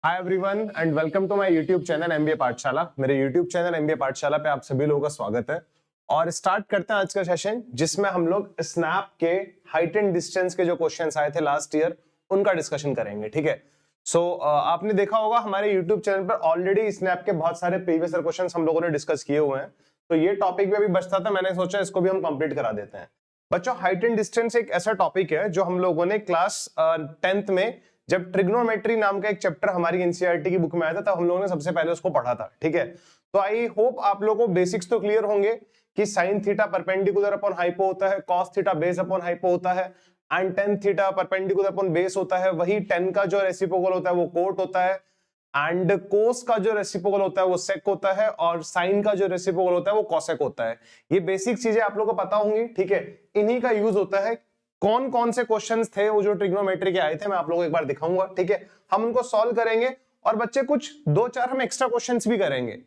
Hi everyone and welcome to my YouTube channel MBA Pathshala. मेरे YouTube channel MBA पाठशाला पे आप सभी लोगों का स्वागत है और स्टार्ट करते हैं आज का सेशन, जिसमें हम लोग स्नैप के हाइट एंड डिस्टेंस के जो क्वेश्चंस आए थे लास्ट ईयर उनका डिस्कशन करेंगे। ठीक है, सो आपने देखा होगा हमारे यूट्यूब चैनल पर ऑलरेडी स्नैप के बहुत सारे प्रीवियस ईयर क्वेश्चंस हम लोगों ने डिस्कस किए हुए हैं, तो ये टॉपिक भी अभी बचता था, मैंने सोचा इसको भी हम कंप्लीट करा देते हैं। बच्चों, हाइट एंड डिस्टेंस एक ऐसा टॉपिक है जो हम लोगों ने क्लास 10th में जब ट्रिग्नोमेट्री नाम का एक चैप्टर हमारी एनसीईआरटी की बुक में आया था, तब हम लोगों ने सबसे पहले उसको पढ़ा था। ठीक है, तो आई होप आप लोगों को बेसिक्स तो क्लियर होंगे कि sine theta perpendicular upon hypo होता है, cos theta base upon hypo होता है and tan theta perpendicular upon base होता है। वही टेन का जो रेसिप्रोकल होता है वो कोट होता है एंड कोस का जो रेसिप्रोकल होता है वो सेक होता है और साइन का जो रेसिप्रोकल होता है वो कॉसेक होता है। ये बेसिक चीजें आप लोगों को पता होंगी। ठीक है, इन्हीं का यूज होता है। कौन कौन से क्वेश्चंस थे वो जो ट्रिग्नोमेट्री के आए थे मैं आप लोगों को एक बार दिखाऊंगा। ठीक है, हम उनको सॉल्व करेंगे और बच्चे कुछ दो चार हम एक्स्ट्रा क्वेश्चंस भी करेंगे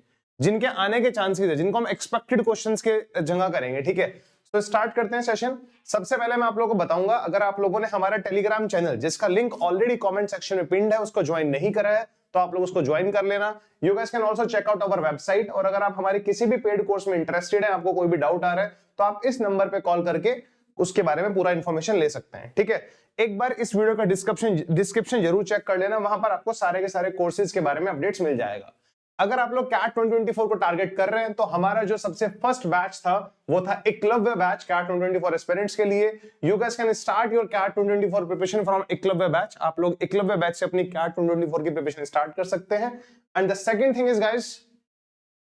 जिनके आने के चांसेस है, जिनको हम एक्सपेक्टेड क्वेश्चंस के जगह करेंगे। ठीक है, तो स्टार्ट करते हैं सेशन। सबसे पहले मैं आप लोगों को बताऊंगा, अगर आप लोगों ने हमारा टेलीग्राम चैनल जिसका लिंक ऑलरेडी कमेंट सेक्शन में पिन्ड है उसको ज्वाइन नहीं करा है तो आप लोग उसको ज्वाइन कर लेना। You guys can also check out our website, और अगर आप हमारे किसी भी पेड कोर्स में इंटरेस्टेड है, आपको कोई भी डाउट आ रहा है तो आप इस नंबर पे कॉल करके उसके बारे में पूरा इंफॉर्मेशन ले सकते हैं। ठीक है, एक बार इस वीडियो का डिस्क्रिप्शन जरूर चेक कर लेना, वहां पर आपको सारे के सारे कोर्सेज के बारे में अपडेट्स मिल जाएगा। अगर आप लोग कैट 2024 को टारगेट कर रहे हैं तो हमारा जो सबसे फर्स्ट बैच था वो था एकलव्य बैच कैट 2024 एस्पिरेंट्स के लिए। You guys can start your CAT 2024 preparation from Eklavya batch. आप लोग एकलव्य बैच से अपनी कैट 2024 की प्रिपरेशन स्टार्ट कर सकते हैं। And the second thing is guys,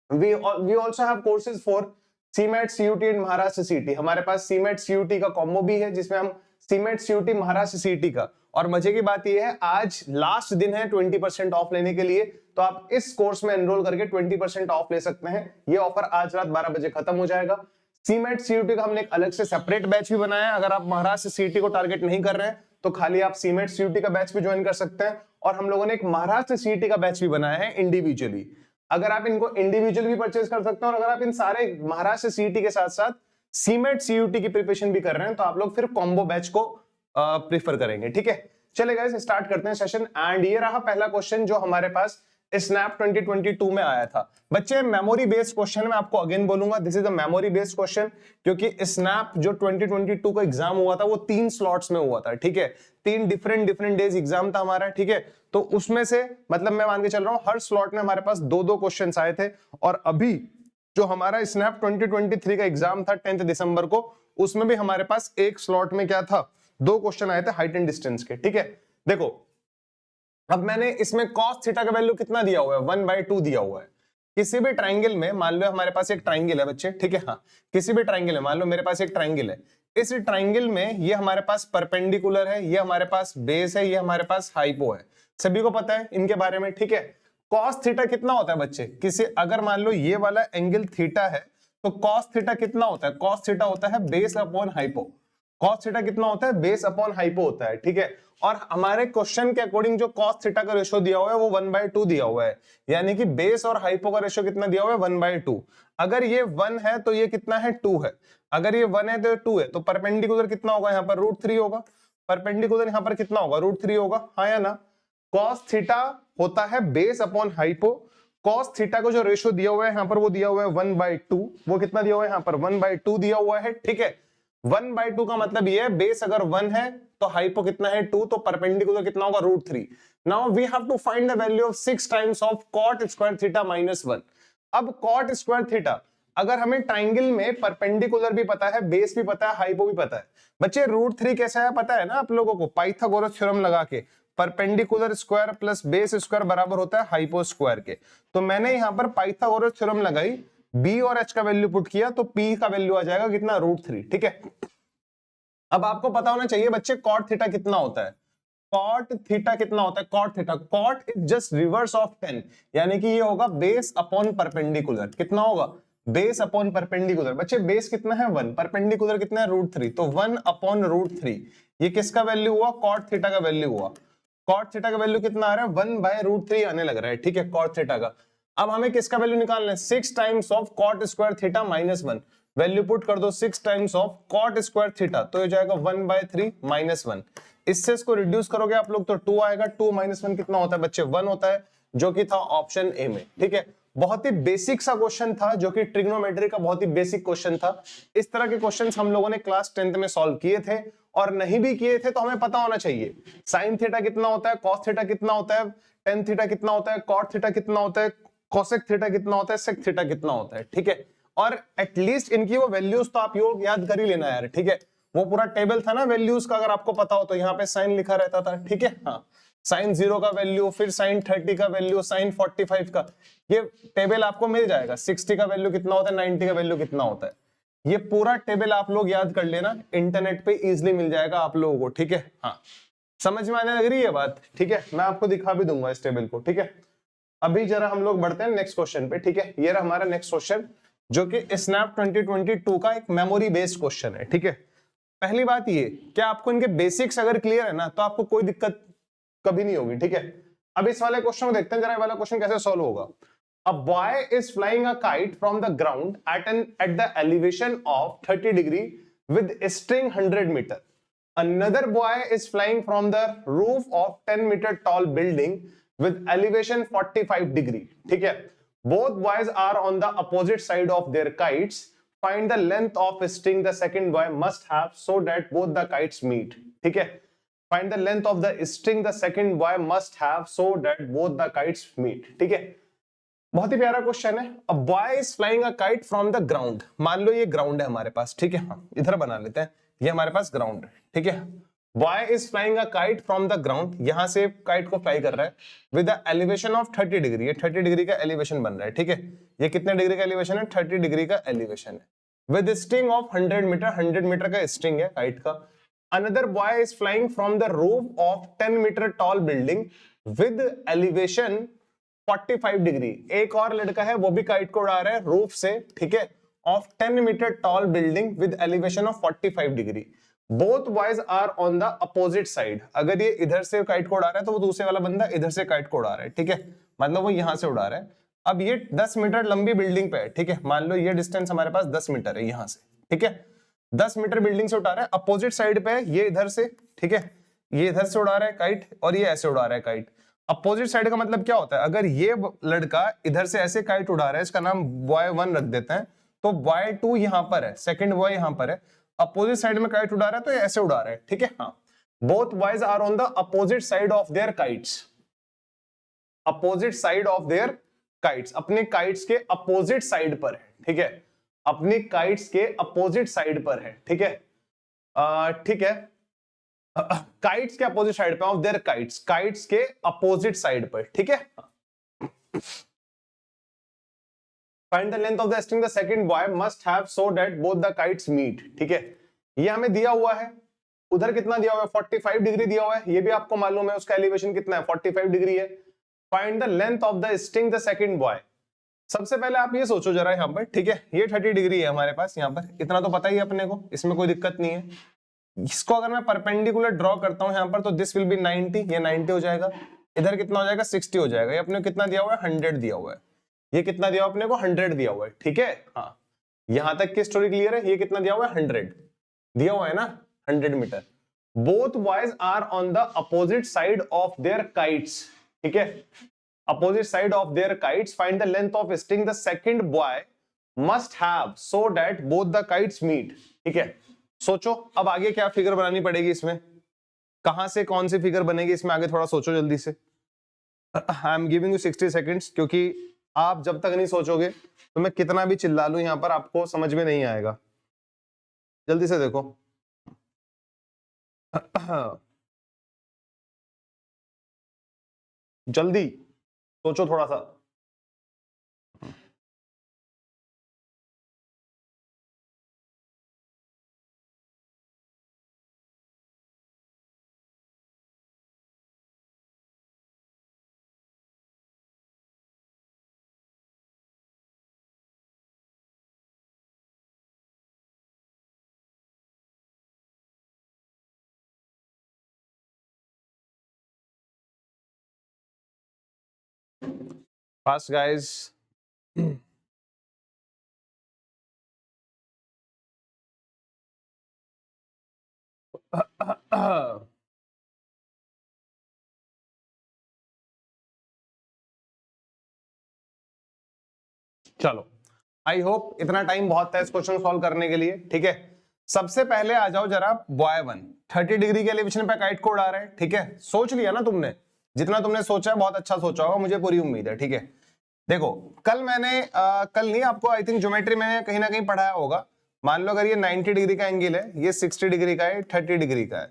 we also have courses for CMAT CUET and Maharashtra CET. हमारे पास सीमेट सीयूटी का कॉम्बो भी है जिसमें हम सीमेट सीयूटी महाराष्ट्र सीटी का, और मजे की बात यह है आज लास्ट दिन है 20% ऑफ लेने के लिए, तो आप इस कोर्स में एनरोल करके 20% ऑफ ले सकते हैं। ये ऑफर आज रात 12 बजे खत्म हो जाएगा। सीमेट सीयूटी का हमने एक अलग से सेपरेट बैच भी बनाया है। अगर आप महाराष्ट्र सीटी को टारगेट नहीं कर रहे हैं तो खाली आप सीमेट सीयूटी का बैच भी ज्वाइन कर सकते हैं, और हम लोगों ने एक महाराष्ट्र सीटी का बैच भी बनाया है इंडिविजुअली। अगर आप इनको इंडिविजुअल भी परचेज कर सकते हैं और अगर आप इन सारे महाराष्ट्र सीटी के साथ साथ सीमेट सीयूटी की प्रिपरेशन भी कर रहे हैं तो आप लोग फिर कॉम्बो बैच को प्रीफर करेंगे। ठीक है, चले गाइस स्टार्ट करते हैं सेशन। एंड ये रहा पहला क्वेश्चन जो हमारे पास स्नैप 2022 में आया था। बच्चे, मेमोरी बेस्ड क्वेश्चन मैं आपको अगेन बोलूंगा, this is a memory based question, क्योंकि स्नैप जो 2022 का एग्जाम हुआ था वो 3 स्लॉट्स में हुआ था। ठीक है, 3 डिफरेंट डेज एग्जाम था हमारा। ठीक है, तो उसमें से मतलब मैं मान के चल रहा हूं हर स्लॉट में हमारे पास 2-2 क्वेश्चंस आए थे, और अभी जो हमारा स्नैप 2023 का एग्जाम था 10 दिसंबर को, उसमें भी हमारे पास एक स्लॉट में क्या था, 2 क्वेश्चन आए थे हाइट एंड डिस्टेंस के। ठीक है, देखो अब मैंने इसमें cos थीटा का वैल्यू कितना दिया हुआ है, 1/2 दिया हुआ है। किसी भी ट्राइंगल में मान लो हमारे पास एक ट्राइंगल है बच्चे, ठीक है, हाँ किसी भी ट्राइंगल है, मान लो मेरे पास एक ट्राइंगल है, इस ट्राइंगल में ये हमारे पास परपेंडिकुलर है, ये हमारे पास बेस है, ये हमारे पास हाइपो है, सभी को पता है इनके बारे में। ठीक है, cos थीटा कितना होता है बच्चे, किसी अगर मान लो ये वाला एंगल थीटा है तो cos थीटा कितना होता है, cos थीटा होता है base upon hypo. cos theta कितना होता है, बेस अपॉन हाइपो होता है। ठीक है, और हमारे क्वेश्चन के अकॉर्डिंग जो cos थीटा का रेशियो दिया हुआ है वो 1/2 दिया हुआ है, यानी कि बेस और हाइपो का रेशियो कितना दिया हुआ है, 1/2। अगर ये 1 है तो ये कितना है, 2 है। अगर ये 1 है तो 2 है, तो परपेंडिकुलर कितना होगा, यहाँ पर √3 होगा। परपेंडिकुलर यहाँ पर कितना होगा, √3 होगा, हाँ या ना। cos थीटा होता है base upon hypo. cos theta को जो रेशियो दिया हुआ है यहाँ पर वो दिया हुआ है 1/2। वो कितना दिया हुआ है, यहाँ पर 1/2 दिया हुआ है। ठीक है, 1/2 का मतलब ये है बेस अगर 1 है तो हाइपो कितना है, 2, तो परपेंडिकुलर कितना होगा, √3। Now we have to find the value of 6 times of cot square theta -1। अब cot स्क्वायर थीटा, अगर हमें ट्राइंगल में परपेंडिकुलर भी पता है, बेस भी पता है, हाइपो भी पता है। बच्चे √3 कैसा है पता है ना आप लोगों को, पाइथागोरस थ्योरम लगा के perpendicular square plus base square बराबर होता है हाइपो स्क्वायर के। तो मैंने यहाँ पर पाइथागोरस थ्योरम लगाई, b और h का वैल्यू पुट किया तो p का वैल्यू आ जाएगा कितना, √3। ठीक है, अब आपको पता होना चाहिए बच्चे cot थीटा कितना होता है, cot थीटा कितना होता है, cot theta, cot is just reverse of 10, यानी कि ये होगा बेस अपॉन परपेंडिकुलर। कितना होगा, बेस अपॉन परपेंडिकुलर। बच्चे बेस कितना है 1, परपेंडिकुलर कितना है √3, तो 1 अपॉन √3। ये किसका वैल्यू हुआ, cot थीटा का वैल्यू हुआ। cot थीटा का वैल्यू कितना आ रहा है, 1/√3 आने लग रहा है। ठीक है, cot थीटा का। अब हमें किसका वैल्यू निकालना है, 6 times of cot square theta -1। Value put कर दो 6 times of cot square theta, तो ये जाएगा 1/3 -1। इससे इसको रिड्यूस करोगे आप लोग तो 2 आएगा, 2 माइनस 1 कितना होता है बच्चे, 1 होता है, जो कि था ऑप्शन ए में। ठीक है, बहुत ही बेसिक सा क्वेश्चन था, जो कि ट्रिग्नोमेट्री का बहुत ही बेसिक क्वेश्चन था। इस तरह के क्वेश्चंस हम लोगों ने क्लास 10th में सॉल्व किए थे, और नहीं भी किए थे तो हमें पता होना चाहिए साइन थीटा कितना होता है, कॉस थीटा कितना होता है, टेन थीटा कितना होता है, कॉट थीटा कितना होता है, कोसेक थीटा कितना होता है, सेक थीटा कितना होता है। ठीक है, और एटलीस्ट इनकी वो वैल्यूज तो आप योग याद कर ही लेना यार। ठीक है, वो पूरा टेबल था ना वैल्यूज का, अगर आपको पता हो तो यहाँ पे साइन लिखा रहता था। ठीक है, हाँ, साइन 0 का वैल्यू, फिर साइन 30 का वैल्यू, साइन 45 का, ये टेबल आपको मिल जाएगा। 60 का वैल्यू कितना होता है, 90 का वैल्यू कितना होता है, ये पूरा टेबल आप लोग याद कर लेना, इंटरनेट पे इजीली मिल जाएगा आप लोगों को। ठीक है, हाँ, समझ में आने लग रही है बात। ठीक है, मैं आपको दिखा भी दूंगा इस टेबल को। ठीक है, अभी जरा हम लोग बढ़ते हैं नेक्स्ट क्वेश्चन पे। ठीक है, ये रहा हमारा नेक्स्ट क्वेश्चन, जो कि स्नैप 2022 का एक मेमोरी बेस्ड क्वेश्चन है। ठीक है, पहली बात ये, क्या आपको इनके बेसिक्स अगर क्लियर है ना, तो आपको कोई दिक्कत कभी नहीं होगी। ठीक है, अब इस वाले क्वेश्चन को देखते हैं जरा, ये वाला क्वेश्चन कैसे सॉल्व होगा। A boy is flying a kite from the ground at the elevation of 30 degree with a string 100 meter. Another boy is flying from the roof of 10 meter tall building with elevation 45 degree. ठीक है, both boys are on the opposite side of their kites. Find the length of string the second boy must have so that both the kites meet. ठीक है, find the length of the string the second boy must have so that both the kites meet. ठीक है, बहुत ही प्यारा question है। A boy is flying a kite from the ground, मान लो ये ground है हमारे पास। ठीक है, हाँ, इधर बना लेते हैं, ये हमारे पास ग्राउंड है। ठीक है, boy is flying a kite from the ground, यहां से काइट को फ्लाई कर रहा है with the elevation of 30 degree, ये 30 डिग्री का एलिवेशन बन रहा है। ठीक है, ये कितने डिग्री का एलिवेशन है, 30 डिग्री का एलिवेशन है, with string of 100 meter, 100 meter का स्ट्रिंग है काइट का। Another boy is flying from the roof of 10 meter tall building with elevation 45 degree, एक और लड़का है वो भी काइट को उड़ा रहा है रूफ से। ठीक है, of 10 meter tall building with elevation of 45 degree. Both boys are on the opposite side, अगर ये इधर से काइट को उड़ा रहा है तो वो दूसरे वाला बंदा इधर से काइट को उड़ा रहा है। ठीक है, मतलब वो यहां से उड़ा रहा है। अब ये 10 मीटर लंबी बिल्डिंग पे है। ठीक है, मान लो ये डिस्टेंस हमारे पास 10 मीटर है यहां से। ठीक है, 10 मीटर बिल्डिंग से उड़ा रहा है, अपोजिट साइड पे है ये इधर से। ठीक है, ये इधर से उड़ा रहा है काइट और ये ऐसे उड़ा रहा है काइट। अपोजिट साइड का मतलब क्या होता है, अगर ये लड़का इधर से ऐसे काइट उड़ा रहा है, इसका नाम बॉय 1 रख देते हैं, तो बॉय 2 यहां पर है, सेकंड बॉय यहां पर है, अपोजिट साइड में काइट उड़ा रहा है तो ये ऐसे उड़ा रहा है। ठीक है, हाँ, both boys are on the opposite side of their kites, opposite side of their kites, अपने काइट्स के अपोजिट साइड पर है। ठीक है, अपनी काइट्स के अपोजिट साइड पर है। ठीक है, ठीक है, काइट्स के अपोजिट साइड पे, ऑफ देयर काइट्स, काइट्स के अपोजिट साइड पर। ठीक है, find the length of the string the second boy must have so that both the kites meet. ठीक है, ये हमें दिया हुआ है, उधर कितना दिया हुआ है, 45 डिग्री दिया हुआ है, ये भी आपको मालूम है उसका एलिवेशन कितना है, 45 डिग्री है। Find the length of the string the second boy. सबसे पहले आप ये सोचो जरा यहां पर। ठीक है, ये 30 डिग्री है हमारे पास, यहां पर इतना तो पता ही है अपने को, इसमें कोई दिक्कत नहीं है। इसको अगर मैं परपेंडिकुलर ड्रॉ करता हूं यहां पर, तो दिस विल बी 90, ये 90 हो जाएगा, इधर कितना हो जाएगा, 60 हो जाएगा। ये अपने को कितना दिया हुआ है, 100 दिया हुआ है, ये कितना दिया हुआ अपने को, 100 दिया हुआ है। ठीक है, हाँ, यहां तक की स्टोरी क्लियर है। ये कितना दिया हुआ है, 100 दिया हुआ है ना, 100 metre. Both boys are on the opposite side of their kites. ठीक है, opposite side of their kites, find the length of string the second boy must have so that both the kites meet. ठीक है, सोचो अब आगे क्या figure बनानी पड़ेगी इसमें, कहां से कौन सी फिगर बनेगी इसमें, आगे थोड़ा सोचो जल्दी से। I am giving you 60 seconds, क्योंकि आप जब तक नहीं सोचोगे तो मैं कितना भी चिल्ला लूं यहां पर आपको समझ में नहीं आएगा। जल्दी से देखो। जल्दी सोचो थोड़ा सा। Fast guys. चलो, आई होप इतना टाइम बहुत था इस क्वेश्चन को सॉल्व करने के लिए, ठीक है। सबसे पहले आ जाओ जरा बॉय 1, 30 डिग्री के एलिवेशन पे काइट कोड आ रहा है, ठीक है। सोच लिया ना तुमने, जितना तुमने सोचा है बहुत अच्छा सोचा होगा, मुझे पूरी उम्मीद है, ठीक है। देखो कल मैंने कल नहीं, आपको आई थिंक ज्योमेट्री में कहीं ना कहीं पढ़ाया होगा। मान लो अगर ये 90 डिग्री का एंगल है, ये 60 डिग्री का है, 30 डिग्री का है,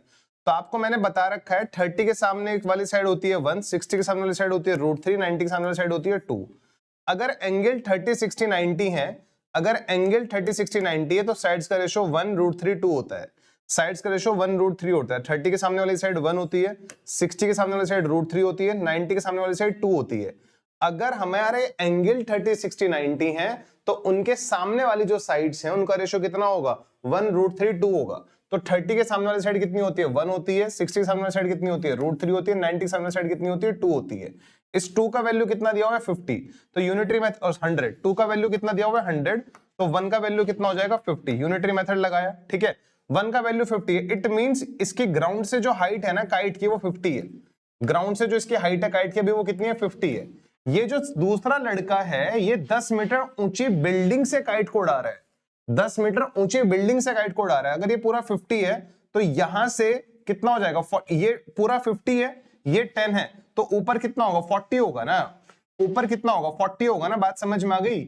तो आपको मैंने बता रखा है 30 के सामने वाली साइड होती है 1, 60 के सामने वाली साइड होती है √3, 90 के सामने वाली साइड होती है 2। अगर एंगल 30 60 90 है, अगर एंगल 30 60 90 है तो साइड्स का रेशो 1√3 2 होता है। साइड्स का रेशो 1√3 होता है। 30 के सामने वाली साइड 1 होती है, 60 के सामने वाली साइड √3 होती है, 90 के सामने वाली साइड 2 होती है। अगर हमारे एंगल 30 60 90 है तो उनके सामने वाली जो साइड्स हैं उनका रेशो कितना होगा, 1√3 2 होगा। तो 30 के सामने वाली साइड कितनी होती है, 1 होती है, 60 के सामने वाली साइड कितनी होती है, √3 होती है, 90 के सामने वाली साइड कितनी होती है, 2 होती है। इस 2 का वैल्यू कितना दिया हुआ है, 50। तो यूनिटरी मेथड 100, 2 का वैल्यू कितना दिया हुआ है 100, तो 1 का वैल्यू कितना हो जाएगा 50। यूनिटरी मेथड लगाया, ठीक है। 1 का वैल्यू 50 है, इट मींस इसकी ग्राउंड से जो हाइट है ना काइट की, वो 50 है। ग्राउंड से जो इसकी हाइट है काइट की अभी वो कितनी है, 50 है। ये जो दूसरा लड़का है ये 10 मीटर ऊंची बिल्डिंग से काइट को उड़ा रहा है, 10 मीटर ऊंची बिल्डिंग से काइट को उड़ा रहा है। अगर ये पूरा 50 है तो यहां से कितना हो जाएगा, ये पूरा 50 है, ये 10 है, तो ऊपर कितना होगा, 40 होगा ना। ऊपर कितना होगा, 40 होगा ना। बात समझ में आ गई।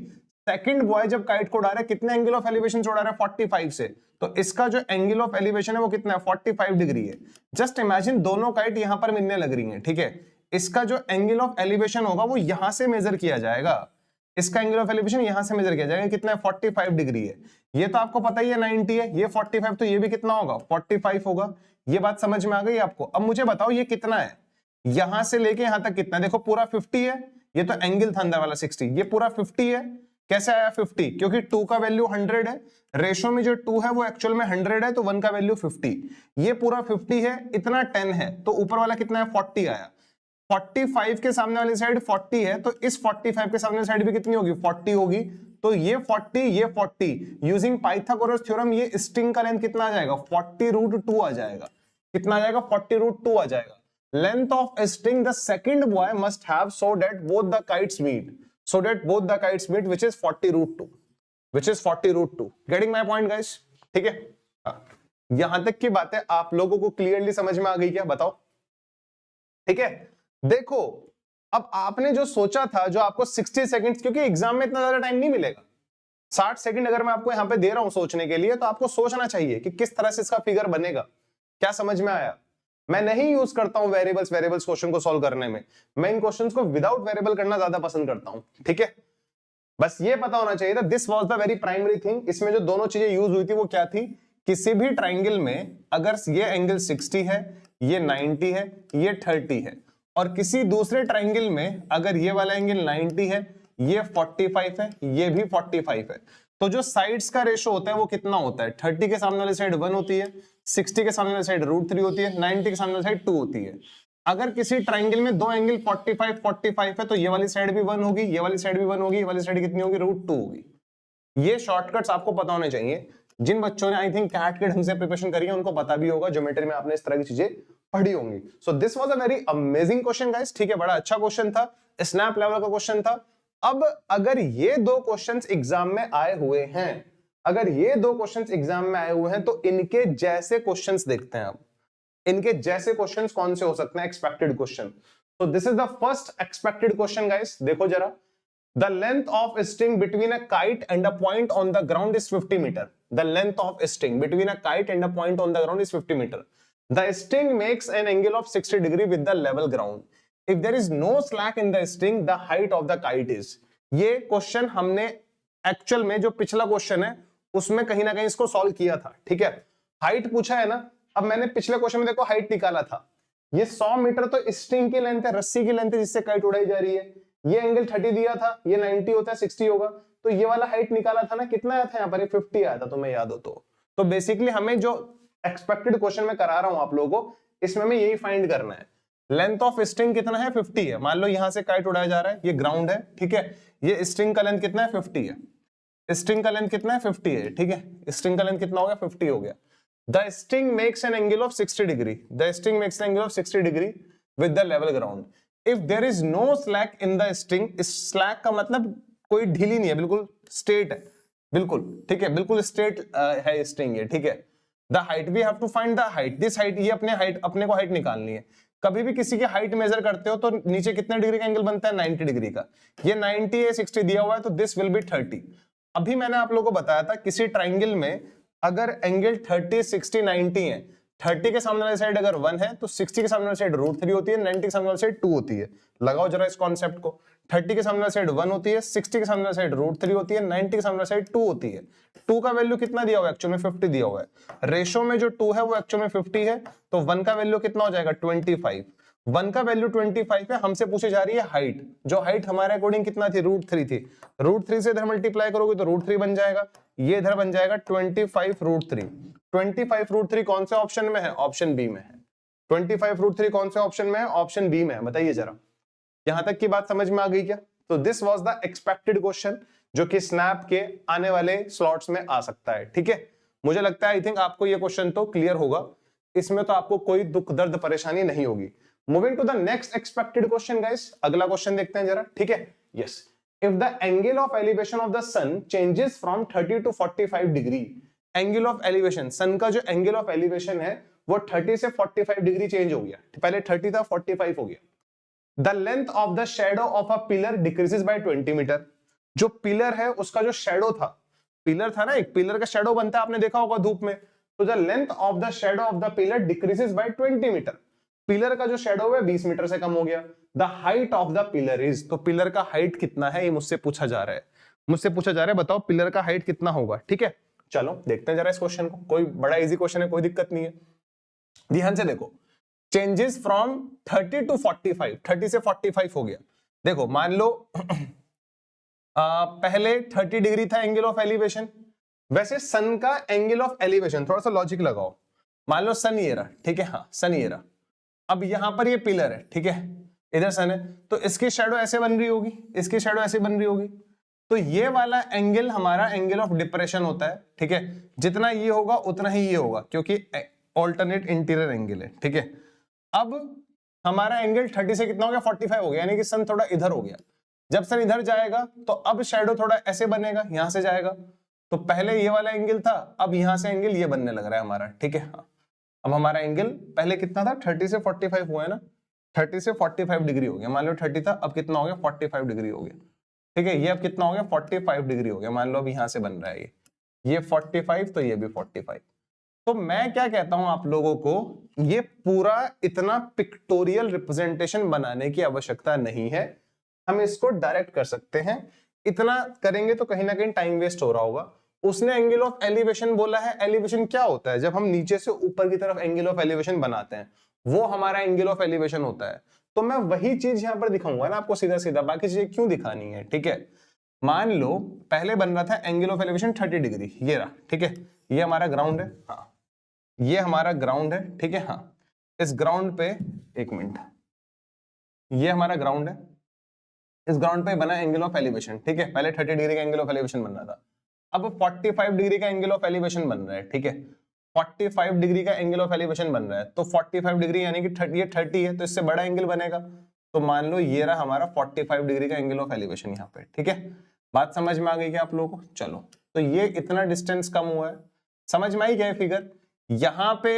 सेकंड बॉय जब काइट को उड़ा रहा है कितने एंगल ऑफ एलिवेशन से उड़ा रहा है, 45 से, तो इसका जो एंगल ऑफ एलिवेशन है वो कितना है, 45 डिग्री है। जस्ट इमेजिन दोनों काइट यहां पर मिलने लग रही हैं, ठीक है। इसका जो एंगल ऑफ एलिवेशन होगा वो यहां से मेजर किया जाएगा, इसका एंगल ऑफ एलिवेशन यहां से मेजर किया जाएगा, कितना है, 45 डिग्री है। ये तो आपको पता ही है 90 है, ये 45, तो ये भी कितना होगा, 45 होगा। ये बात समझ में आ गई आपको। अब मुझे बताओ ये कितना है, यहां से लेके यहां तक कितना है। देखो पूरा 50 है, ये तो एंगल था अंदर वाला 60, ये पूरा 50 है। कैसे आया 50, क्योंकि 2 का वैल्यू 100 है, रेशो में जो 2 है वो एक्चुअल में 100 है, तो 1 का वैल्यू 50। ये पूरा 50 है, इतना 10 है, तो ऊपर वाला कितना है, 40 आया। 45 के सामने वाली साइड 40 है, तो इस 45 के सामने वाली साइड भी कितनी होगी, 40 होगी। तो ये 40, ये 40, यूजिंग पाइथागोरस थ्योरम ये स्ट्रिंग का लेंथ कितना आ जाएगा, 40√2 आ जाएगा। कितना आ जाएगा, 40√2 आ जाएगा। Length of a string the second boy must have so that both the kites meet, which is 40√2, getting my point guys, ठीक है। यहां तक की बातें आप लोगों को क्लियरली समझ में आ गई क्या, बताओ, ठीक है। देखो अब आपने जो सोचा था, जो आपको 60 सेकंड्स, क्योंकि एग्जाम में इतना ज्यादा टाइम नहीं मिलेगा, 60 सेकंड अगर मैं आपको यहां पे दे रहा हूं सोचने के लिए, तो आपको सोचना चाहिए कि किस तरह से इसका फिगर बनेगा। क्या समझ में आया। मैं नहीं यूज करता हूं वेरिएबल्स क्वेश्चन को सॉल्व करने में, मैं इन क्वेश्चंस को विदाउट वेरिएबल करना ज्यादा पसंद करता हूं, ठीक है। बस ये पता होना चाहिए था, this was the very primary thing. इसमें जो दोनों चीजें यूज हुई थी वो क्या थी, किसी भी ट्राइंगल में अगर ये एंगल 60 है, ये 90 है, ये 30 है, और किसी दूसरे ट्राइंगल में अगर ये वाला एंगल 90 है, ये 45 है, ये भी 45 है, तो जो साइड्स का रेशो होता है वो कितना होता है, 30 के सामने वाली साइड 1 होती है, 60 के सामने वाली साइड √3 होती है, 90 के सामने वाली साइड 2 होती है। अगर किसी ट्राइंगल में दो एंगल 45 45 है, तो ये वाली साइड भी 1 होगी, ये वाली साइड भी 1 होगी, ये वाली साइड कितनी होगी, √2 होगी। ये शॉर्टकट्स आपको पता होने चाहिए। जिन बच्चों ने आई थिंक कैट के ढंग से प्रिपरेशन करी है उनको पता भी होगा, ज्योमेट्री में आपने इस तरह की चीजें पढ़ी होंगी। So this was a very amazing question guys, ठीक है, बड़ा अच्छा क्वेश्चन था, स्नैप लेवल का क्वेश्चन था। अब अगर ये दो क्वेश्चंस एग्जाम में आए हुए हैं, अगर ये दो क्वेश्चंस एग्जाम में आए हुए हैं, तो इनके जैसे क्वेश्चंस देखते हैं अब। इनके जैसे क्वेश्चंस कौन से हो सकते हैं, एक्सपेक्टेड क्वेश्चन। तो this is the first expected question guys, देखो जरा। The length of a string between a kite and a point on the ground is 50 meter. The length of a string between a kite and a point on the ground is 50 meter. The string makes an angle of 60 degree with the level ground. If there is no slack in the string, the height of the kite is. ये question हमने actual में जो पिछला question है उसमें कहीं ना कहीं इसको सॉल्व किया था, ठीक है। हाइट पूछा है ना, अब मैंने पिछले क्वेश्चन में देखो हाइट निकाला था, ये 100 मीटर तो स्ट्रिंग की लेंथ है, रस्सी की लेंथ है जिससे काइट उड़ाई जा रही है। ये एंगल 30 दिया था, ये 90 होता है, 60 होगा, तो ये वाला हाइट निकाला था ना, कितना आया था यहाँ पर, ये 50 आया था, तुम्हें याद हो तो बेसिकली हमें जो एक्सपेक्टेड क्वेश्चन में करा रहा हूं आप लोगों को, इसमें हमें यही फाइंड करना है। लेंथ ऑफ स्ट्रिंग कितना है, 50 है। मान लो यहां से काइट उड़ाया जा रहा है, ये ग्राउंड है, ठीक है। ये स्ट्रिंग का लेंथ कितना है, 50 है। स्ट्रिंग का लेंथ कितना है, 50 है, ठीक है। स्ट्रिंग का लेंथ कितना हो गया, 50 हो गया। The string makes an angle of 60 degree. The string makes an angle of 60 degree with the level ground. If there is no slack in the string, इस slack का मतलब कोई ढीली नहीं है, बिल्कुल स्ट्रेट है, बिल्कुल ठीक है, बिल्कुल स्ट्रेट है स्ट्रिंग ये, ठीक है। The height, we have to find the height, this height, ये अपने को हाइट निकालनी है। कभी भी किसी की हाइट मेजर करते हो तो नीचे कितने डिग्री का एंगल बनता है, 90 डिग्री का। ये 90 है, 60 दिया हुआ है, तो दिस विल बी 30। अभी मैंने आप लोगों को बताया था किसी ट्राइंगल में अगर एंगल 30, 60, 90 है, 30 के सामने वाली साइड अगर 1 है तो 60 के सामने वाली साइड √3 होती है, 90 के सामने वाली साइड 2 होती है। लगाओ जरा इस कॉन्सेप्ट को, 30 के सामने वाली साइड 1 होती है, 60 के सामने वाली साइड √3 होती है, 90 के सामने वाली साइड 2 होती है। 2 का वैल्यू कितना दिया हुआ है, एक्चुअल में 50 दिया हुआ है। रेशो में जो 2 है वो एक्चुअल में 50 है, तो 1 का वैल्यू कितना हो जाएगा, 25। 1 का वैल्यू 25 है, हमसे पूछी जा रही है हाइट, जो हाइट हमारे अकॉर्डिंग कितना थी, √3 थी। √3 से इधर मल्टीप्लाई करोगे तो √3 बन जाएगा, ये इधर बन जाएगा 25√3। 25√3 कौन से ऑप्शन में है, ऑप्शन बी में है। 25√3 कौन से ऑप्शन में है, ऑप्शन बी में है। बताइए जरा, यहां तक की बात समझ में आ गई क्या? तो this was the expected question जो कि स्नैप के आने वाले स्लॉट्स में आ सकता है, ठीक है। मुझे लगता है आई थिंक आपको ये क्वेश्चन तो क्लियर होगा, इसमें तो आपको कोई दुख दर्द परेशानी नहीं होगी। Moving to the next expected question guys, अगला क्वेश्चन देखते हैं जरा, ठीक है। Yes, if the angle of elevation of the sun changes from 30 to 45 degree, angle of elevation, sun का जो एंगल ऑफ एलिवेशन है वो 30 से 45 डिग्री चेंज हो गया, पहले 30 था 45 हो गया। The length of the shadow of a pillar decreases by 20 metre, जो पिलर है उसका जो शैडो था, पिलर था ना, एक पिलर का शैडो बनता है, आपने देखा होगा धूप में, तो the length of the shadow of the pillar decreases by 20 metre, pillar का जो शैडो है 20 मीटर से कम हो गया। The height of the pillar is, तो पिलर का हाइट कितना है ये मुझसे पूछा जा रहा है, मुझसे पूछा जा रहा है, बताओ पिलर का हाइट कितना होगा, ठीक है। चलो देखते हैं जरा इस क्वेश्चन को, कोई बड़ा इजी क्वेश्चन है, कोई दिक्कत नहीं है। ध्यान से देखो, चेंजेस फ्रॉम 30 टू 45, 30 से 45 हो गया। देखो मान लो पहले 30 डिग्री था एंगल ऑफ एलिवेशन, वैसे सन का एंगल ऑफ एलिवेशन, थोड़ा सा लॉजिक लगाओ, मान लो सन ये रहा, ठीक है, हाँ सन ये रहा, अब यहां पर ये पिलर है, ठीक है, इधर सन है, तो इसकी शैडो ऐसे बन रही होगी, इसकी शैडो ऐसे बन रही होगी, तो ये वाला एंगल हमारा एंगल ऑफ डिप्रेशन होता है, ठीक है। जितना ये होगा उतना ही ये होगा, क्योंकि ऑल्टरनेट इंटीरियर एंगल है, ठीक है। अब हमारा एंगल 30 से कितना हो गया, 45 हो गया, यानी कि सन थोड़ा इधर हो गया। जब सन इधर जाएगा तो अब शैडो थोड़ा ऐसे बनेगा, यहां से जाएगा, तो पहले ये वाला एंगल था, अब यहां से एंगल ये बनने लग रहा है हमारा, ठीक है। अब हमारा एंगल पहले कितना था, 30 से 45 हुआ है ना, 30 से 45 डिग्री हो गया, मान लो 30 था, अब कितना हो गया, 45 डिग्री हो गया, ठीक है। ये अब कितना हो गया, 45 डिग्री हो गया, मान लो अब यहां से बन रहा है ये 45, तो ये भी 45। तो मैं क्या कहता हूं आप लोगों को, ये पूरा इतना पिक्टोरियल रिप्रेजेंटेशन बनाने की आवश्यकता नहीं है, हम इसको डायरेक्ट कर सकते हैं। इतना करेंगे तो कहीं ना कहीं टाइम वेस्ट हो रहा होगा। उसने एंगल ऑफ एलिवेशन बोला है, एलिवेशन क्या होता है, जब हम नीचे से ऊपर की तरफ एंगल ऑफ एलिवेशन बनाते हैं, वो हमारा एंगल ऑफ एलिवेशन होता है। तो मैं वही चीज यहां पर दिखाऊंगा ना आपको सीधा सीधा, बाकी चीजें क्यों दिखानी है, ठीक है। मान लो पहले बन रहा था एंगल ऑफ एलिवेशन 30 डिग्री, ये रहा, ठीक है, ये हमारा ग्राउंड है, हाँ ये हमारा ग्राउंड है, ठीक है, हाँ इस ग्राउंड पे, एक मिनट, ये हमारा ग्राउंड है, इस ग्राउंड पे बना एंगल ऑफ एलिवेशन, ठीक है, पहले 30 डिग्री का एंगल ऑफ एलिवेशन बन रहा था, अब 45 डिग्री का एंगल ऑफ एलिवेशन बन रहा है, ठीक है, 45 डिग्री का एंगल ऑफ एलिवेशन बन रहा है, तो 45 डिग्री यानी कि 30 है, तो इससे बड़ा एंगल बनेगा, तो मान लो ये रहा हमारा 45 डिग्री का एंगल ऑफ एलिवेशन यहाँ पे, ठीक है। बात समझ में आ गई क्या आप लोगों को? चलो, तो ये इतना डिस्टेंस कम हुआ है, समझ में आई क्या है फिगर? यहाँ पे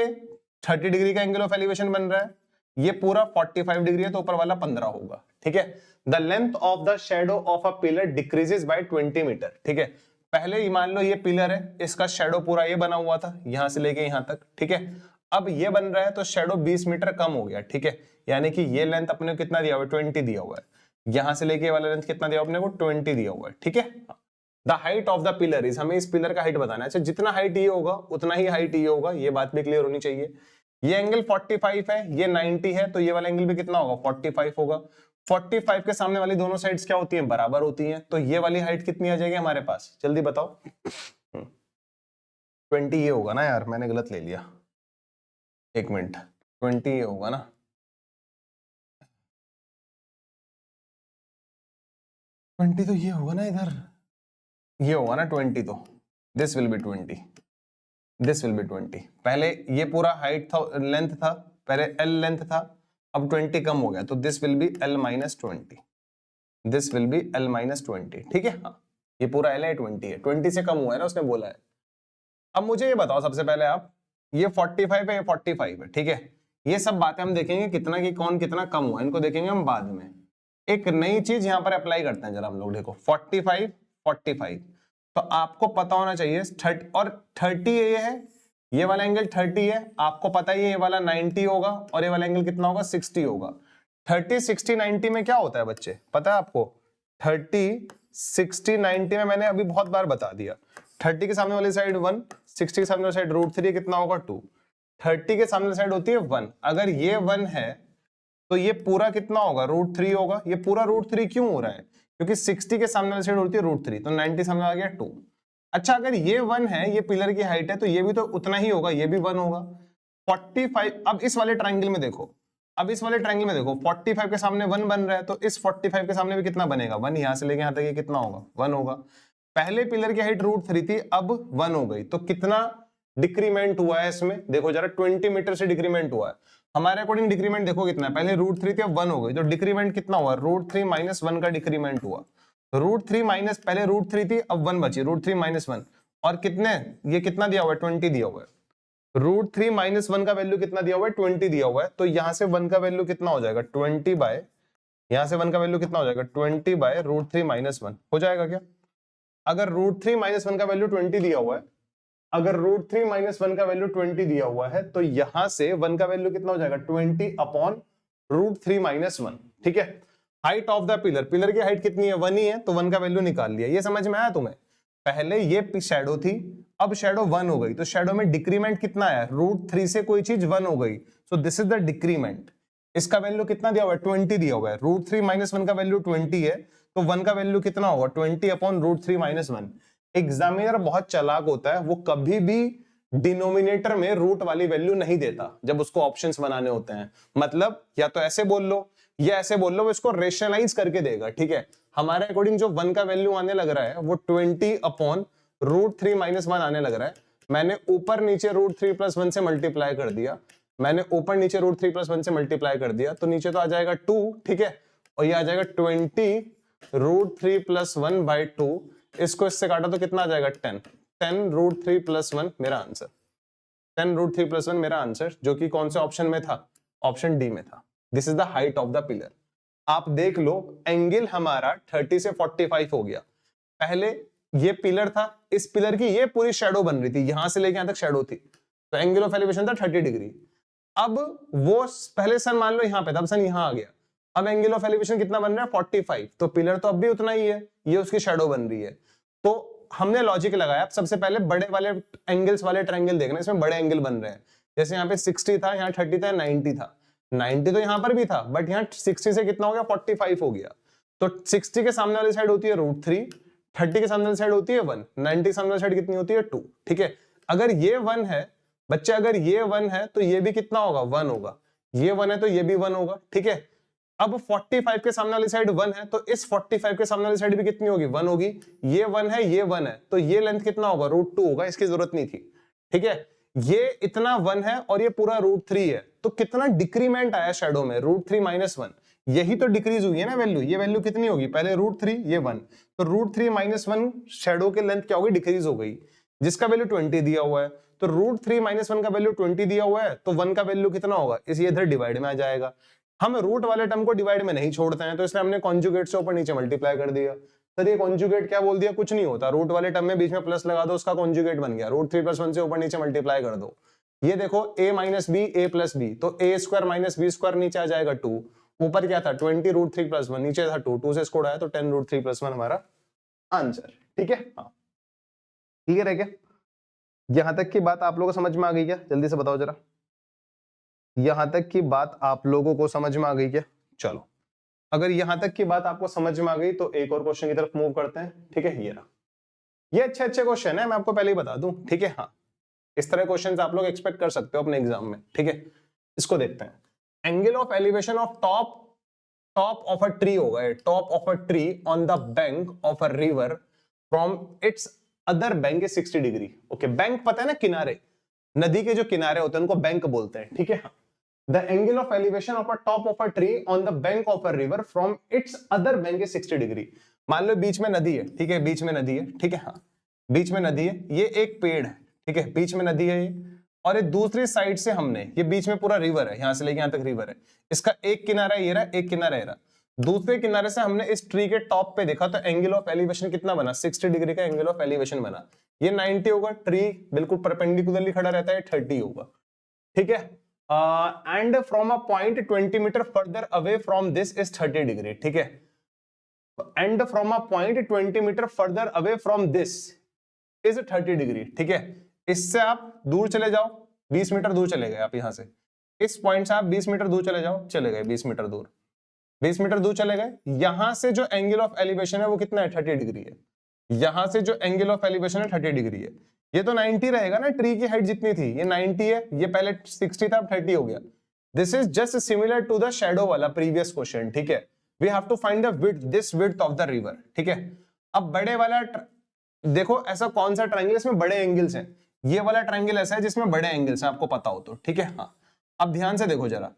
30 डिग्री का एंगल ऑफ एलिवेशन बन रहा है, ये पूरा 45 डिग्री है, तो ऊपर वाला 15 होगा, ठीक है। The length of the shadow of a pillar decreases by 20 metre, ठीक है। पहले ही मान लो ये पिलर है, इसका शैडो पूरा ये बना हुआ था यहां से लेके यहां तक, ठीक है। अब ये बन रहा है तो शैडो 20 मीटर कम हो गया, ठीक है, यानी कि ये लेंथ अपने को कितना दिया हुआ है, 20 दिया हुआ है, यहां से लेके वाला लेंथ कितना दिया अपने को, 20 दिया हुआ है, ठीक है। The height of the pillar is, हमें इस पिलर का हाइट बताना है, अच्छा जितना हाइट ये होगा उतना ही हाइट ये होगा, ये बात भी क्लियर होनी चाहिए। ये एंगल 45 है, ये 90 है, तो ये वाला एंगल भी कितना होगा, 45 होगा। 45 के सामने वाली दोनों साइड्स क्या होती हैं, बराबर होती हैं, तो ये वाली हाइट कितनी आ जाएगी हमारे पास, जल्दी बताओ। 20 ये होगा ना यार, मैंने गलत ले लिया, एक मिनट, 20 ये होगा ना, 20 तो ये होगा ना, इधर ये होगा ना 20, तो this will be 20, this will be 20। पहले ये पूरा हाइट था, लेंथ था, पहले एल लेंथ था, अब 20 कम हो गया, तो this will be L minus 20, this will be L minus 20, ठीक है। हाँ, ये पूरा L है, 20 है, 20 से कम हुआ है ना उसने बोला है। अब मुझे ये बताओ सबसे पहले आप, ये 45 है, ये 45 है, ठीक है। ये सब बातें हम देखेंगे कितना की कौन कितना कम हुआ, इनको देखेंगे हम बाद में। एक नई चीज यहाँ पर अप्लाई करते हैं जरा हम लोग, देखो 45 45, तो आपको पता होना चाहिए 30 और 30 ये वाला एंगल 30 है, आपको पता ही है ये वाला 90 होगा और ये वाला एंगल कितना होगा 60 होगा। 30 60 90 में क्या होता है बच्चे, पता है आपको? 30 60 90 में मैंने अभी बहुत बार बता दिया, 30 के सामने वाली साइड 1, 60 के सामने वाली साइड √3 कितना होगा 2, 30 के सामने वाली साइड होती है 1, अगर ये 1 है तो ये पूरा कितना होगा √3 होगा। ये पूरा √3 क्यों हो रहा है? क्योंकि 60 के सामने वाली साइड होती है √3, तो 90 सामने आ गया 2। अच्छा, अगर ये 1 है, ये पिलर की हाइट है, तो ये भी तो उतना ही होगा, ये भी 1 होगा। 45, अब इस वाले ट्रायंगल में देखो, अब इस वाले ट्रायंगल में देखो 45 के सामने 1 बन रहा है, तो इस 45 के सामने भी कितना बनेगा 1, यहां से लेके यहां तक ये कितना होगा 1 होगा। पहले पिलर की हाइट √3 थी, अब 1 हो गई, तो कितना डिक्रीमेंट हुआ है इसमें? देखो जरा, 20 मीटर से डिक्रीमेंट हुआ है। हमारे अकॉर्डिंग डिक्रीमेंट देखो कितना है, पहले √3 थी अब 1 हो गई, तो डिक्रीमेंट कितना हुआ? √3 माइनस 1 का डिक्रीमेंट हुआ। √3 माइनस, पहले √3 थी अब 1 बची, √3 माइनस 1, और कितने, ये कितना दिया हुआ है 20 दिया हुआ है। √3 माइनस 1 का वैल्यू कितना दिया हुआ है 20 दिया हुआ है, तो यहां से 1 का वैल्यू कितना हो जाएगा 20 बाय, यहां से 1 का वैल्यू कितना हो जाएगा 20 बाय √3 माइनस 1 हो जाएगा क्या? अगर √3 माइनस 1 का वैल्यू 20 दिया हुआ है, अगर √3 माइनस 1 का वैल्यू 20 दिया हुआ है, तो यहां से 1 का वैल्यू कितना हो जाएगा 20 अपॉन √3 माइनस 1, ठीक है। Height of the pillar, pillar की हाइट कितनी है 1 ही है, तो 1 का वैल्यू निकाल लिया। ये समझ में आया तुम्हें? पहले ये शैडो थी, अब शैडो 1 हो गई, तो शैडो में डिक्रीमेंट कितना है, √3 से कोई चीज 1 हो गई, so this is the decrement. इसका वैल्यू कितना दिया हुआ है 20 दिया हुआ है, √3 माइनस 1 का वैल्यू 20 है, तो 1 का वैल्यू कितना होगा 20 अपॉन √3 माइनस 1। एग्जामिनर बहुत चालाक होता है, वो कभी भी डिनोमिनेटर में रूट वाली वैल्यू नहीं देता जब उसको ऑप्शंस बनाने होते हैं। मतलब या तो ऐसे बोल लो या ऐसे बोल लो, वो इसको रेशनलाइज करके देगा, ठीक है। हमारे अकॉर्डिंग जो 1 का वैल्यू आने लग रहा है वो 20 अपॉन √3 माइनस 1 आने लग रहा है। मैंने ऊपर नीचे √3 प्लस 1 से मल्टीप्लाई कर दिया, मैंने ऊपर नीचे √3 प्लस 1 से मल्टीप्लाई कर दिया, तो नीचे तो आ जाएगा 2, ठीक है, और ये आ जाएगा 20 √3 प्लस 1 बाई 2, इसको इससे काटा तो कितना आ जाएगा 10 √3 प्लस 1 मेरा आंसर, 10 √3 प्लस 1 मेरा आंसर, जो कि कौन से ऑप्शन में था, ऑप्शन डी में था। This is the height of the pillar. आप देख लो एंगल हमारा 30 से 45 हो गया। पहले ये पिलर था, इस पिलर की ये पूरी शैडो बन रही थी, यहां से लेके यहां तक शैडो थी, तो एंगल ऑफ एलिवेशन था 30 डिग्री। अब वो पहले सन मान लो यहां पे था, अब सन यहां आ गया, अब एंगल ऑफ एलिवेशन कितना बन रहा है 45, तो पिलर तो अब भी उतना ही है, ये उसकी शैडो बन रही है। तो हमने लॉजिक लगाया, सबसे पहले बड़े वाले एंगल्स वाले ट्रायंगल देखना, इसमें बड़े एंगल बन रहे हैं। जैसे यहाँ पे 60 था, यहाँ 30 था, 90 था, 90 तो यहाँ पर भी था, बट यहाँ 60 से कितना हो गया 45 हो गया। तो 60 के सामने वाली साइड होती है √3, 30 के सामने वाली साइड होती है 1, 90 के सामने वाली साइड कितनी होती है 2, ठीक है। अगर ये 1 है बच्चे, अगर ये 1 है तो ये भी कितना होगा 1 होगा, ये 1 है तो ये भी 1 होगा, ठीक है। अब 45 के सामने वाली साइड 1 है, तो इस 45 के सामने वाली साइड भी कितनी होगी 1 होगी, ये 1 है ये 1 है, तो ये लेंथ कितना होगा √2 होगा, इसकी जरूरत नहीं थी, ठीक है। ये इतना 1 है और ये पूरा √3 है, तो कितना डिक्रीमेंट आया शैडो में √3 माइनस 1, यही तो डिक्रीज हुई है ना वैल्यू। ये वैल्यू कितनी होगी, पहले √3 ये 1, तो √3 माइनस 1 शैडो के लेंथ क्या होगी, डिक्रीज हो गई, जिसका वैल्यू 20 दिया हुआ है। तो √3 माइनस 1 का वैल्यू 20 दिया हुआ है, तो 1 का वैल्यू कितना होगा, इस ये इधर डिवाइड में आ जाएगा। हम रूट वाले टर्म को डिवाइड में नहीं छोड़ते हैं, तो इसलिए हमने कॉन्जुगेट से ऊपर नीचे मल्टीप्लाई कर दिया। सर ये कॉन्जुगेट क्या बोल दिया, कुछ नहीं होता, रूट वाले टर्म में बीच में प्लस लगा दो, उसका कॉन्जुगेट बन गया, √3 प्लस 1 से ऊपर नीचे मल्टीप्लाई कर दो। ये देखो a minus B A plus B, तो a square minus B square नीचे आ जाएगा 2, ऊपर क्या था 20 √3 प्लस 1, नीचे था 2, 2 से स्क्वायर आया तो 10 √3 प्लस 1 हमारा आंसर, ठीक है। हाँ क्लियर है क्या, यहां तक की बात आप लोगों को समझ में आ गई क्या, जल्दी से बताओ जरा, यहां तक की बात आप लोगों को समझ में आ गई क्या? चलो, अगर यहां तक की बात आपको समझ में आ गई तो एक और क्वेश्चन की तरफ मूव करते हैं, ठीक है। ये रहा, ये अच्छे अच्छे क्वेश्चन है, मैं आपको पहले ही बता दूं, ठीक है। हाँ इस तरह क्वेश्चंस आप लोग एक्सपेक्ट कर सकते हो अपने एग्जाम में, ठीक है। इसको देखते हैं, angle of elevation of top of a tree होगा, top of a tree on the bank of a river from its other bank is 60 degree. Okay, bank पता है ना, किनारे, नदी के जो किनारे होते हैं उनको बैंक बोलते हैं, ठीक है। The angle of elevation of a top of a tree on the bank of a river from its other bank is 60 degree. मान लो बीच में नदी है, ठीक है, बीच में नदी है, ठीक है, हाँ बीच में नदी है, ये एक पेड़ है, ठीक है, बीच में नदी है ये, और ये दूसरी साइड से हमने, ये बीच में पूरा रिवर है, यहां से लेके यहां तक रिवर है, इसका एक किनारा ये रहा, एक किनारा ये रहा, दूसरे किनारे से हमने इस ट्री के टॉप पे देखा तो एंगल ऑफ एलिवेशन कितना बना, 60 डिग्री का एंगल ऑफ एलिवेशन बना। ये 90 होगा, ट्री बिल्कुल परपेंडिकुलरली खड़ा रहता है, 30 होगा, ठीक है। And from a point 20 metre further away from this is 30 degree, ठीक है। And from a point 20 metre further away from this is 30 degree, ठीक है। इससे आप दूर चले जाओ, 20 मीटर दूर चले गए आप, यहां से इस पॉइंट से आप 20 मीटर दूर चले जाओ, चले गए 20 मीटर दूर, 20 मीटर दूर चले गए, यहां से जो एंगल ऑफ एलिवेशन है वो कितना है, 30 डिग्री है। यहां से जो एंगल ऑफ एलिवेशन है 30 डिग्री है। ये तो 90 रहेगा ना, ट्री की हाइट जितनी थी ये 90 है, ये पहले 60 था, अब 30 हो गया। This is just similar to the shadow वाला प्रीवियस क्वेश्चन, ठीक है। We have to find the width, this width of the river, ठीक है। अब बड़े वाला देखो, ऐसा कौन सा ट्रायंगल इसमें बड़े एंगल्स हैं, ये वाला ट्रायंगल ऐसा है जिसमें बड़े एंगल्स हैं, आपको पता हो तो, ठीक है, हाँ। अब ध्यान से देखो जरा,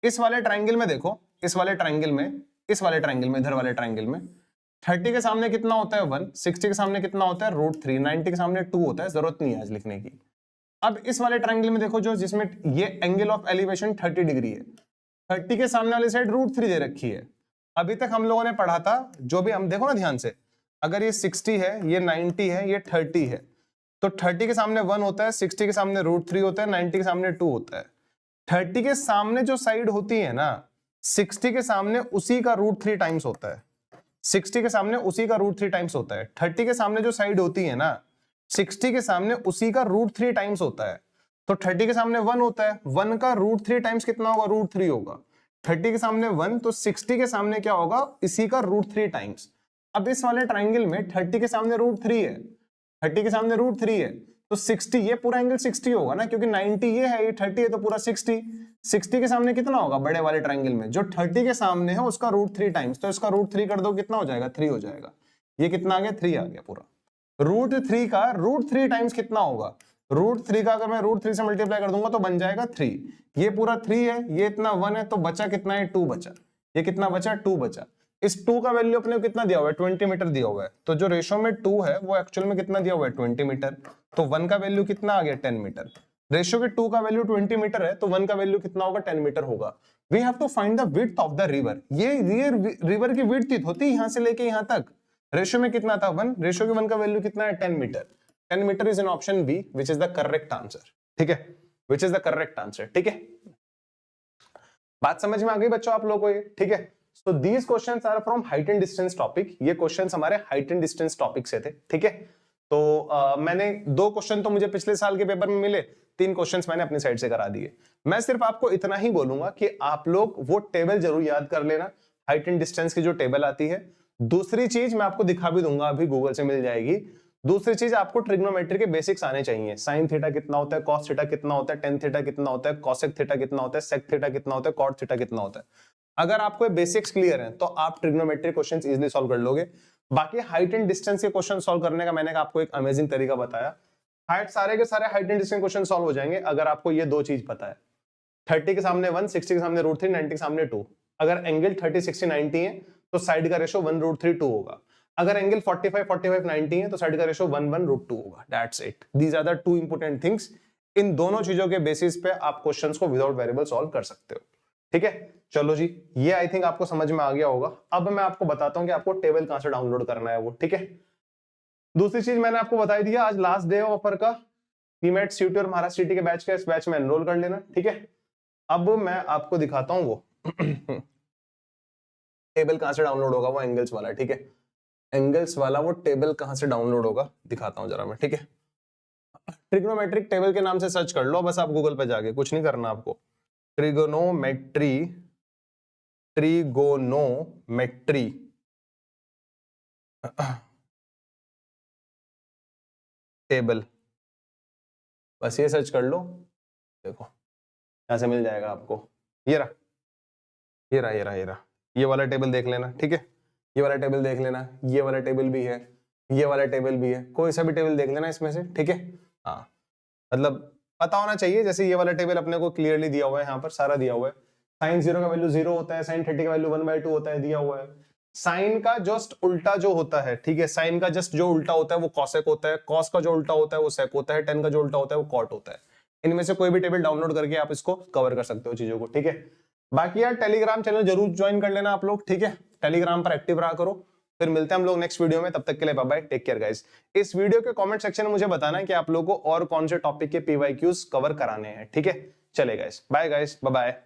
इस वाले ट्रायंगल में देखो, इस वाले ट्रायंगल में, इस वाले ट्रायंगल में, इधर वाले ट्रायंगल में 30 के सामने कितना होता है 1, 60 के सामने कितना होता है √3, 90 के सामने 2 होता है, जरूरत नहीं है आज लिखने की। अब इस वाले ट्रायंगल में देखो, जो जिसमें ये एंगल ऑफ एलिवेशन 30 डिग्री है, 30 के सामने वाली साइड √3 दे रखी है। अभी तक हम लोगों ने पढ़ा था, जो भी हम देखो ना ध्यान से, अगर ये 60 है, ये 90 है, ये 30 है, तो 30 के सामने 1 होता है, 60 के सामने √3 होता है, 90 के सामने 2 होता है। 30 के सामने जो साइड होती है ना, 60 के सामने उसी का √3 टाइम्स होता है, 60 के सामने उसी का √3 टाइम्स होता है। 30 के सामने जो साइड होती है ना, 60 के सामने उसी का √3 टाइम्स होता है। तो 30 के सामने 1 होता है, 1 का √3 टाइम्स कितना होगा, √3 होगा। 30 के सामने 1, तो 60 के सामने क्या होगा, इसी का √3 टाइम्स। अब इस वाले ट्राइंगल में 30 के सामने √3 है, 30 के सामने √3 है, तो 60, ये पूरा एंगल 60 होगा ना, क्योंकि 90 ये है, ये 30 है, तो पूरा 60। 60 के सामने कितना होगा बड़े वाले ट्रायंगल में, जो 30 के सामने है उसका √3 टाइम्स, तो इसका √3 कर दो, कितना हो जाएगा, 3 हो जाएगा। ये कितना आ गया, 3 आ गया पूरा। √3 का √3 टाइम्स कितना होगा, √3 का अगर मैं √3 से मल्टीप्लाई कर दूंगा तो बन जाएगा 3। ये पूरा 3 है, ये इतना 1 है, तो बचा कितना है, 2 बचा। ये कितना बचा, 2 बचा। इस 2 का वैल्यू अपने को कितना दिया हुआ है, 20 मीटर दिया हुआ है, तो जो रेशो में 2 है वो एक्चुअल में कितना दिया हुआ है, 20 मीटर। तो 1 का वैल्यू कितना आ गया, 10 मीटर। रेशियो के 2 का वैल्यू 20 मीटर है, तो 1 का वैल्यू कितना होगा, 10 मीटर होगा। We have to find the width of the river. ये रिवर की विड्थ होती है यहां से लेके यहां तक। रेशियो में कितना था, 1, रेशियो के 1 का वैल्यू कितना है, 10 metre. 10 metre is in option B, which is the correct answer, ठीक है, which is the correct answer, ठीक है। बात समझ में आ गई बच्चों आप लोगों को ये, ठीक है। So these questions are from height and distance topic. ये क्वेश्चंस हमारे हाइट एंड डिस्टेंस टॉपिक से थे, ठीक है। तो मैंने 2 क्वेश्चन तो मुझे पिछले साल के पेपर में मिले, 3 क्वेश्चंस मैंने अपनी साइड से करा दिए। मैं सिर्फ आपको इतना ही बोलूंगा कि आप लोग वो टेबल जरूर याद कर लेना, हाइट एंड डिस्टेंस की जो टेबल आती है। दूसरी चीज मैं आपको दिखा भी दूंगा, अभी गूगल से मिल जाएगी। दूसरी चीज, आपको ट्रिग्नोमेट्री के बेसिक्स आने चाहिए। साइन थीटा कितना होता है, कॉस थीटा कितना होता है, टेन थीटा कितना होता है, कॉसेक थीटा कितना होता है, सेक थीटा कितना होता है, कॉट थीटा कितना होता है। अगर आपको बेसिक्स क्लियर हैं तो आप ट्रिग्नोमेट्री क्वेश्चंस इजीली सॉल्व कर लोगे। बाकी हाइट एंड डिस्टेंस के क्वेश्चन सॉल्व करने का मैंने आपको एक अमेजिंग तरीका बताया। हाइट सारे के सारे height and distance question solve हो जाएंगे अगर आपको ये 2 चीज पता है। 30 के सामने 1, 60 के सामने √3, 90 के सामने 2। अगर एंगल 30, 60, 90 है तो साइड का रेशो 1 √3, 2 होगा। अगर एंगल 45, 45, 90 है तो साइड का रेशो 1, 1 √2 होगा। That's it, these are the 2 important things. इन दोनों चीजों के बेसिस पे आप क्वेश्चंस को विदाउट वेरिएबल सॉल्व कर सकते हो, ठीक है। चलो जी, ये आई थिंक आपको समझ में आ गया होगा। अब मैं आपको बताता हूं कि आपको टेबल कहां से डाउनलोड करना है वो, ठीक है। दूसरी चीज मैंने आपको बताई दी है, आज लास्ट डे ऑफर का टीमेट सीटी और महाराष्ट्र सिटी के बैच का, इस बैच में एनरोल कर लेना, ठीक है। अब मैं आपको दिखाता हूं वो टेबल कहां से डाउनलोड होगा, वो एंगल्स वाला, ठीक है। एंगल्स वाला वो टेबल कहां से डाउनलोड होगा दिखाता हूं जरा मैं, ठीक है। ट्रिग्नोमेट्रिक टेबल के नाम से सर्च कर लो बस आप गूगल पे जाके, कुछ नहीं करना आपको। ट्रिगोनोमेट्री, ट्रिगोनोमेट्री टेबल, बस ये सर्च कर लो, देखो यहां से मिल जाएगा आपको। ये रहा, ये रहा, ये रहा, ये रहा, ये वाला टेबल देख लेना, ठीक है। ये वाला टेबल देख लेना, ये वाला टेबल भी है, ये वाला टेबल भी है, कोई सा भी टेबल देख लेना इसमें से, ठीक है। हाँ, मतलब पता होना चाहिए। जैसे ये वाला टेबल अपने को क्लियरली दिया हुआ है, यहाँ पर सारा दिया हुआ है। साइन 0 का वैल्यू 0 होता है, साइन 30 का वैल्यू 1/2 होता है, दिया हुआ है। साइन का जस्ट उल्टा जो होता है, ठीक है, साइन का जस्ट जो उल्टा होता है वो कॉसेक होता है, कॉस का जो उल्टा होता है वो सेक होता है, टेन का जो उल्टा होता है वो कॉट होता है। इनमें से कोई भी टेबल डाउनलोड करके आप इसको कवर कर सकते हो चीजों को, ठीक है। बाकी यार टेलीग्राम चैनल जरूर ज्वाइन कर लेना आप लोग, ठीक है, टेलीग्राम पर एक्टिव रहा करो। फिर मिलते हैं हम लोग नेक्स्ट वीडियो में, तब तक के लिए bye bye, take care guys. इस वीडियो के कमेंट सेक्शन में मुझे बताना है कि आप लोगों को और कौन से टॉपिक के पीवाईक्यूज कवर कराने हैं, ठीक है। चले गाइस, बाय गाइस, बाय बाय।